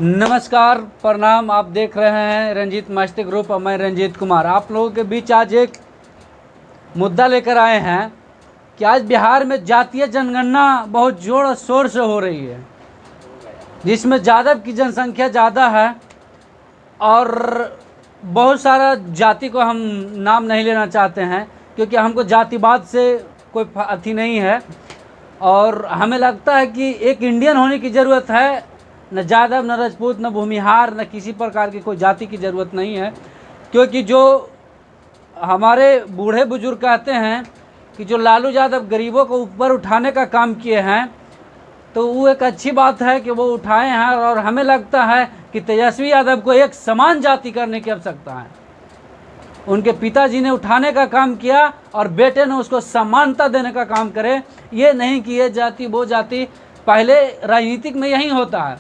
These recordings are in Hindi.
नमस्कार, प्रणाम। आप देख रहे हैं रंजीत मस्ती ग्रुप और मैं रंजीत कुमार। आप लोगों के बीच आज एक मुद्दा लेकर आए हैं कि आज बिहार में जातीय जनगणना बहुत जोर और शोर से हो रही है, जिसमें यादव की जनसंख्या ज़्यादा है और बहुत सारा जाति को हम नाम नहीं लेना चाहते हैं क्योंकि हमको जातिवाद से कोई अथी नहीं है। और हमें लगता है कि एक इंडियन होने की ज़रूरत है, न यादव, न राजपूत, न भूमिहार, न किसी प्रकार की कोई जाति की ज़रूरत नहीं है। क्योंकि जो हमारे बूढ़े बुजुर्ग कहते हैं कि जो लालू यादव गरीबों को ऊपर उठाने का काम किए हैं, तो वो एक अच्छी बात है कि वो उठाए हैं। और हमें लगता है कि तेजस्वी यादव को एक समान जाति करने की आवश्यकता है। उनके पिताजी ने उठाने का काम किया और बेटे ने उसको समानता देने का काम करे। ये नहीं कि ये जाति वो जाति। पहले राजनीतिक में यही होता है,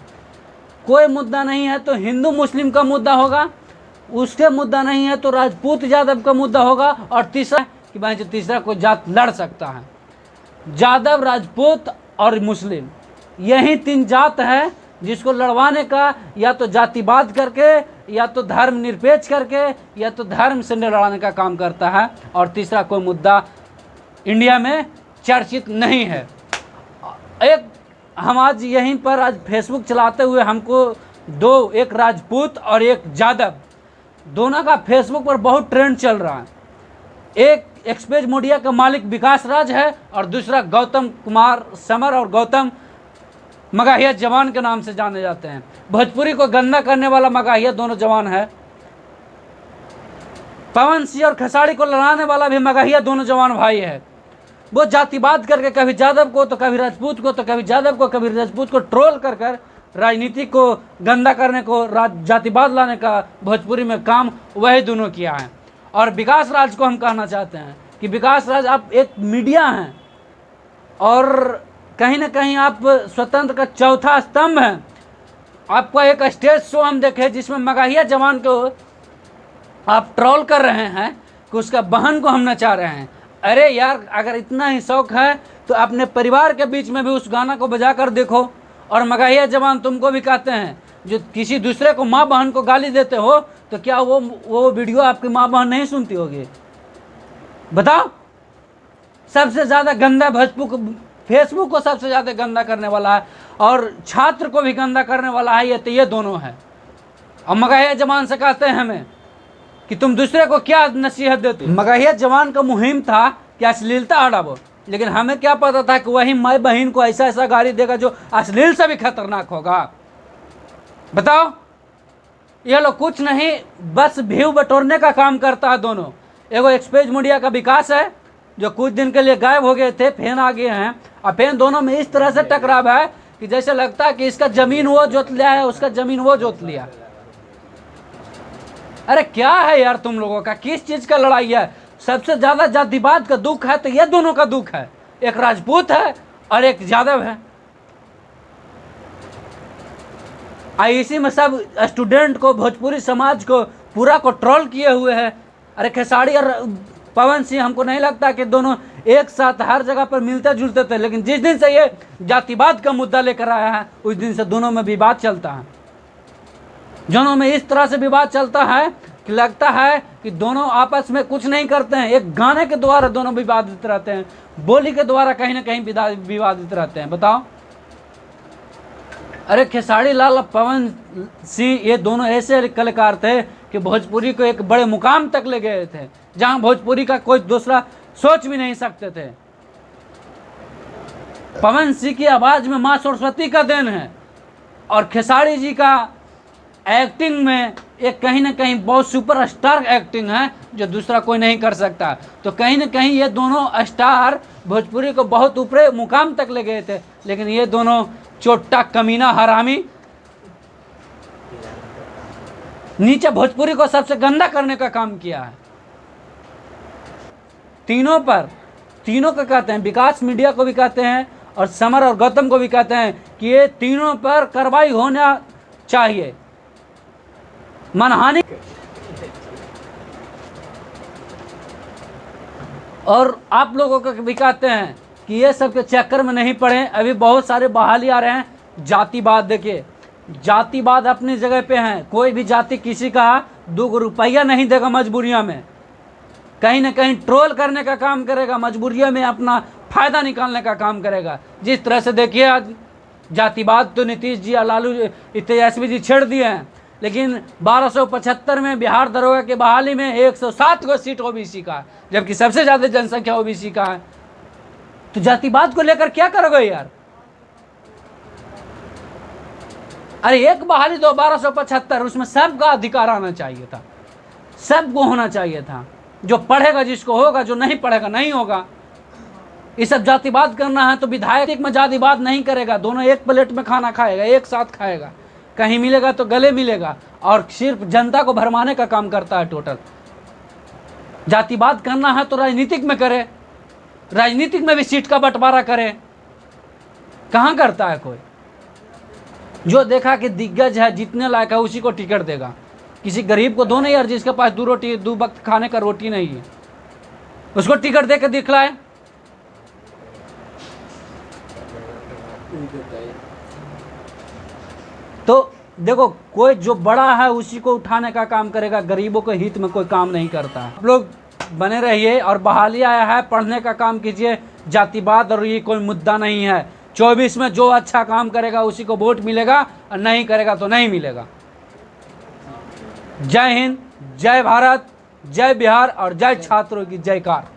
कोई मुद्दा नहीं है तो हिंदू मुस्लिम का मुद्दा होगा, उसके मुद्दा नहीं है तो राजपूत यादव का मुद्दा होगा, और तीसरा कि भाई जो तीसरा कोई जात लड़ सकता है। यादव, राजपूत और मुस्लिम, यही तीन जात है जिसको लड़वाने का या तो जातिवाद करके, या तो धर्म निरपेक्ष करके, या तो धर्म से लड़ाने का काम करता है। और तीसरा कोई मुद्दा इंडिया में चर्चित नहीं है। हम आज यहीं पर आज फेसबुक चलाते हुए हमको दो, एक राजपूत और एक यादव, दोनों का फेसबुक पर बहुत ट्रेंड चल रहा है। एक एक्सप्रेस मीडिया का मालिक विकास राज है और दूसरा गौतम कुमार समर और गौतम मगाहिया जवान के नाम से जाने जाते हैं। भोजपुरी को गंदा करने वाला मगाहिया दोनों जवान है। पवन सिंह और खेसारी को लड़ाने वाला भी मगाहिया दोनों जवान भाई है। वो जातिवाद करके कभी यादव को तो कभी राजपूत को तो कभी यादव को कभी राजपूत को ट्रोल कर कर राजनीति को गंदा करने को, जातिवाद लाने का भोजपुरी में काम वही दोनों किया है। और विकास राज को हम कहना चाहते हैं कि विकास राज, आप एक मीडिया हैं और कहीं ना कहीं आप स्वतंत्र का चौथा स्तंभ हैं। आपका एक स्टेज शो हम देखे जिसमें मगाहिया जवान को आप ट्रोल कर रहे हैं कि उसका बहन को हम नचा रहे हैं। अरे यार, अगर इतना ही शौक है तो अपने परिवार के बीच में भी उस गाना को बजा कर देखो। और मगाहिया जवान तुमको भी कहते हैं, जो किसी दूसरे को माँ बहन को गाली देते हो, तो क्या वो वीडियो आपकी माँ बहन नहीं सुनती होगी? बताओ। सबसे ज़्यादा गंदा फेसबुक को सबसे ज़्यादा गंदा करने वाला है और छात्र को भी गंदा करने वाला है ये दोनों है। और मगाहिया जवान से कहते हैं हमें कि तुम दूसरे को क्या नसीहत देते। मगाहिया जवान का मुहिम था कि अश्लीलता हटाओ, लेकिन हमें क्या पता था कि वही माई बहन को ऐसा ऐसा गाली देगा जो अश्लील से भी खतरनाक होगा। बताओ। ये लोग कुछ नहीं, बस व्यू बटोरने का काम करता है दोनों। एगो एक्सप्रेस मीडिया का विकास है जो कुछ दिन के लिए गायब हो गए थे, फिर आ गए हैं। और फिर दोनों में इस तरह से टकराव है कि जैसे लगता है कि इसका जमीन वो जोत लिया है, उसका जमीन वो जोत लिया। अरे क्या है यार तुम लोगों का, किस चीज का लड़ाई है? सबसे ज्यादा जातिवाद का दुख है तो ये दोनों का दुख है, एक राजपूत है और एक यादव है। इसी में सब स्टूडेंट को, भोजपुरी समाज को पूरा को ट्रोल किए हुए हैं। अरे खेसारी और पवन सिंह, हमको नहीं लगता कि दोनों एक साथ हर जगह पर मिलते जुलते थे, लेकिन जिस दिन से ये जातिवाद का मुद्दा लेकर आया है उस दिन से दोनों में विवाद चलता है। दोनों में इस तरह से विवाद चलता है कि लगता है कि दोनों आपस में कुछ नहीं करते हैं, एक गाने के द्वारा दोनों विवादित रहते हैं, बोली के द्वारा कहीं ना कहीं विवादित रहते हैं। बताओ। अरे खेसारी लाल और पवन सिंह, ये दोनों ऐसे कलाकार थे कि भोजपुरी को एक बड़े मुकाम तक ले गए थे जहां भोजपुरी का कोई दूसरा सोच भी नहीं सकते थे। पवन सिंह की आवाज में मां सरस्वती का देन है और खेसारी जी का एक्टिंग में एक कहीं ना कहीं बहुत सुपरस्टार एक्टिंग है जो दूसरा कोई नहीं कर सकता। तो कहीं ना कहीं ये दोनों स्टार भोजपुरी को बहुत ऊपरे मुकाम तक ले गए थे, लेकिन ये दोनों चोट्टा, कमीना, हरामी नीचे भोजपुरी को सबसे गंदा करने का काम किया है। तीनों को कहते हैं, विकास मीडिया को भी कहते हैं और समर और गौतम को भी कहते हैं कि ये तीनों पर कार्रवाई होना चाहिए, मानहानि। और आप लोगों को भी कहते हैं कि ये सब के चक्कर में नहीं पड़े। अभी बहुत सारे बहाली आ रहे हैं जातिवाद। देखिए, जातिवाद अपनी जगह पे है, कोई भी जाति किसी का 2 रुपया नहीं देगा मजबूरियों में, कहीं ना कहीं ट्रोल करने का काम करेगा, मजबूरियों में अपना फायदा निकालने का काम करेगा। जिस तरह से देखिए आज जातिवाद तो नीतीश जी और लालू तेजस्वी जी छेड़ दिए हैं, लेकिन 1275 में बिहार दरोगा की बहाली में 107 को सीट ओबीसी का है, जबकि सबसे ज़्यादा जनसंख्या ओबीसी का है। तो जातिवाद को लेकर क्या करोगे यार? अरे एक बहाली दो 1275, उसमें सबका अधिकार आना चाहिए था, सबको होना चाहिए था। जो पढ़ेगा जिसको होगा, जो नहीं पढ़ेगा नहीं होगा। ये सब जातिवाद करना है तो विधायक में जातिवाद नहीं करेगा, दोनों एक प्लेट में खाना खाएगा, एक साथ खाएगा, कहीं मिलेगा तो गले मिलेगा, और सिर्फ जनता को भरमाने का काम करता है टोटल। जातिवाद करना है तो राजनीतिक में करे, राजनीतिक में भी सीट का बंटवारा करे, कहाँ करता है कोई? जो देखा कि दिग्गज है, जितने लायक है उसी को टिकट देगा। किसी गरीब को दो नहीं यार, जिसके पास 2 वक्त खाने का रोटी नहीं है, उसको टिकट दे के दिखलाए। तो देखो, कोई जो बड़ा है उसी को उठाने का काम करेगा, गरीबों के हित में कोई काम नहीं करता है। आप लोग बने रहिए, और बहाली आया है, पढ़ने का काम कीजिए। जातिवाद और ये कोई मुद्दा नहीं है। 24 में जो अच्छा काम करेगा उसी को वोट मिलेगा, और नहीं करेगा तो नहीं मिलेगा। जय हिंद, जय भारत, जय बिहार, और जय छात्रों की जयकार।